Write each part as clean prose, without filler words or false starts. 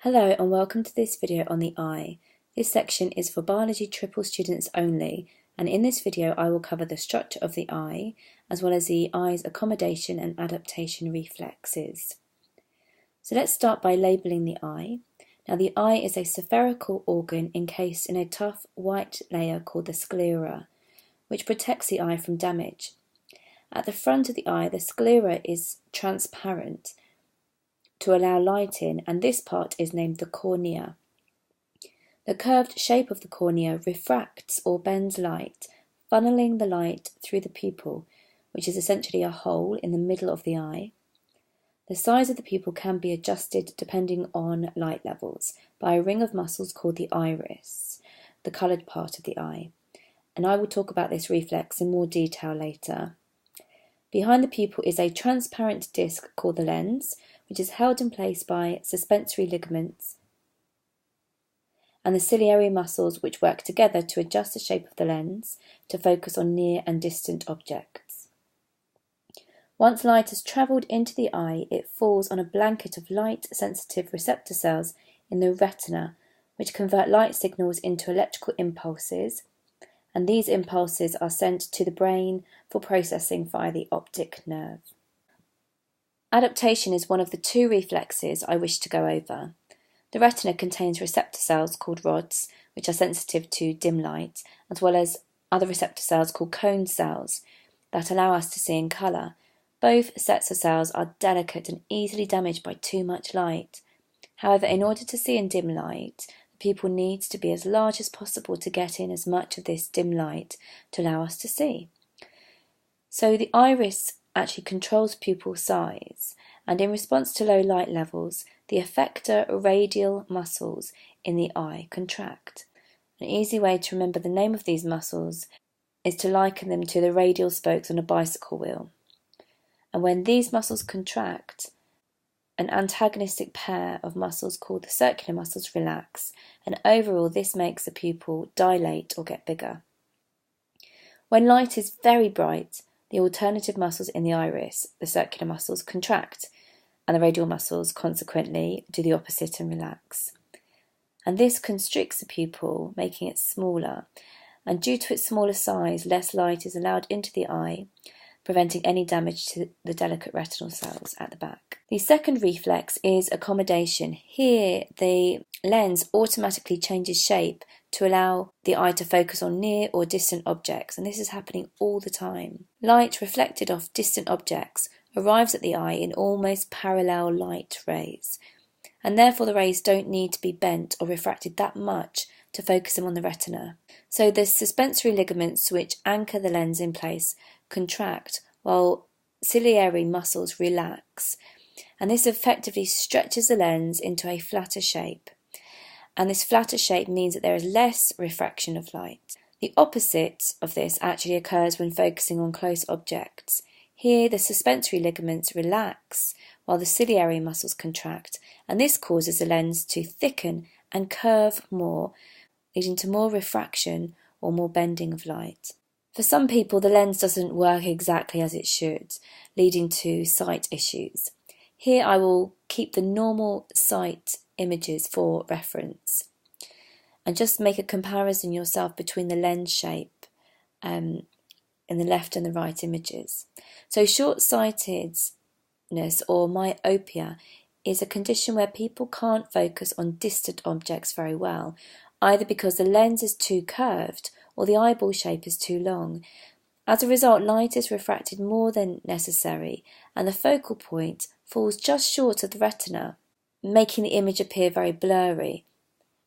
Hello and welcome to this video on the eye. This section is for biology triple students only, and in this video I will cover the structure of the eye as well as the eye's accommodation and adaptation reflexes. So let's start by labelling the eye. Now the eye is a spherical organ encased in a tough white layer called the sclera, which protects the eye from damage. At the front of the eye, the sclera is transparent to allow light in, and this part is named the cornea. The curved shape of the cornea refracts or bends light, funneling the light through the pupil, which is essentially a hole in the middle of the eye. The size of the pupil can be adjusted depending on light levels by a ring of muscles called the iris, the coloured part of the eye, and I will talk about this reflex in more detail later. Behind the pupil is a transparent disc called the lens, which is held in place by suspensory ligaments and the ciliary muscles, which work together to adjust the shape of the lens to focus on near and distant objects. Once light has travelled into the eye, it falls on a blanket of light-sensitive receptor cells in the retina, which convert light signals into electrical impulses, and these impulses are sent to the brain for processing via the optic nerve. Adaptation is one of the two reflexes I wish to go over. The retina contains receptor cells called rods, which are sensitive to dim light, as well as other receptor cells called cone cells that allow us to see in colour. Both sets of cells are delicate and easily damaged by too much light. However, in order to see in dim light, the pupil needs to be as large as possible to get in as much of this dim light to allow us to see. So the iris actually controls pupil size, and in response to low light levels, the effector radial muscles in the eye contract. An easy way to remember the name of these muscles is to liken them to the radial spokes on a bicycle wheel. And when these muscles contract, an antagonistic pair of muscles called the circular muscles relax, and overall this makes the pupil dilate or get bigger. When light is very bright, the alternative muscles in the iris, the circular muscles, contract, and the radial muscles consequently do the opposite and relax. And this constricts the pupil, making it smaller, and due to its smaller size, less light is allowed into the eye, preventing any damage to the delicate retinal cells at the back. The second reflex is accommodation. Here, the lens automatically changes shape to allow the eye to focus on near or distant objects, and this is happening all the time. Light reflected off distant objects arrives at the eye in almost parallel light rays, and therefore the rays don't need to be bent or refracted that much to focus them on the retina. So the suspensory ligaments which anchor the lens in place contract while ciliary muscles relax, and this effectively stretches the lens into a flatter shape. And this flatter shape means that there is less refraction of light. The opposite of this actually occurs when focusing on close objects. Here the suspensory ligaments relax while the ciliary muscles contract, and this causes the lens to thicken and curve more, leading to more refraction or more bending of light. For some people, the lens doesn't work exactly as it should, leading to sight issues. Here I will keep the normal sight images for reference and just make a comparison yourself between the lens shape in the left and the right images. So short-sightedness or myopia is a condition where people can't focus on distant objects very well, either because the lens is too curved or the eyeball shape is too long. As a result, light is refracted more than necessary, and the focal point falls just short of the retina, making the image appear very blurry.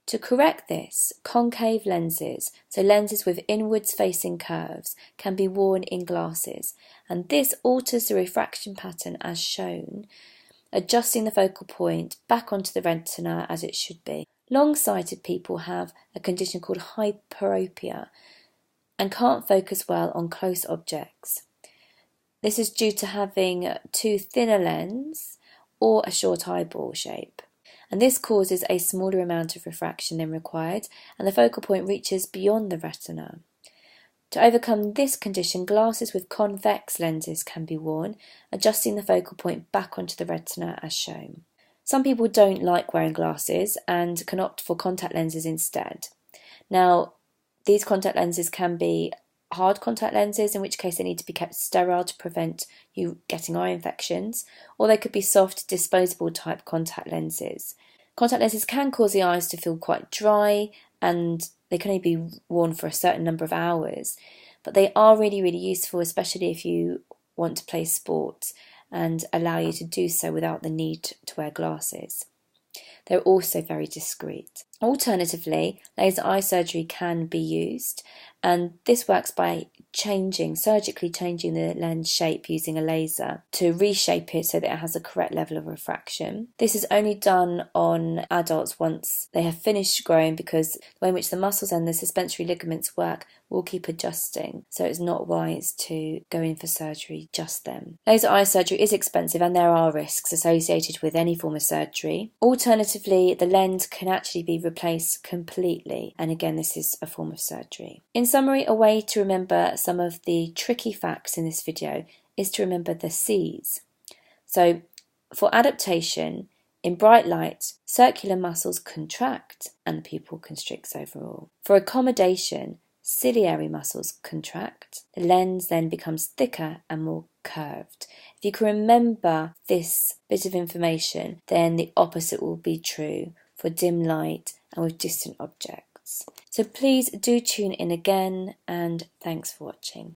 To correct this, concave lenses, so lenses with inwards facing curves, can be worn in glasses, and this alters the refraction pattern as shown, adjusting the focal point back onto the retina as it should be. Long-sighted people have a condition called hyperopia and can't focus well on close objects. This is due to having too thin a lens or a short eyeball shape, and this causes a smaller amount of refraction than required, and the focal point reaches beyond the retina. To overcome this condition, glasses with convex lenses can be worn, adjusting the focal point back onto the retina as shown. Some people don't like wearing glasses and can opt for contact lenses instead. Now, these contact lenses can be hard contact lenses, in which case they need to be kept sterile to prevent you getting eye infections, or they could be soft, disposable type contact lenses. Contact lenses can cause the eyes to feel quite dry, and they can only be worn for a certain number of hours, but they are really, really useful, especially if you want to play sports, and allow you to do so without the need to wear glasses. They're also very discreet. Alternatively, laser eye surgery can be used, and this works by surgically changing the lens shape using a laser to reshape it so that it has a correct level of refraction. This is only done on adults once they have finished growing, because the way in which the muscles and the suspensory ligaments work will keep adjusting, so it's not wise to go in for surgery just then. Laser eye surgery is expensive, and there are risks associated with any form of surgery. Alternatively, the lens can actually be replaced completely, and again, this is a form of surgery. In summary, a way to remember some of the tricky facts in this video is to remember the C's. So, for adaptation, in bright light, circular muscles contract and the pupil constricts overall. For accommodation, ciliary muscles contract. The lens then becomes thicker and more curved. If you can remember this bit of information, then the opposite will be true for dim light and with distant objects. So please do tune in again, and thanks for watching.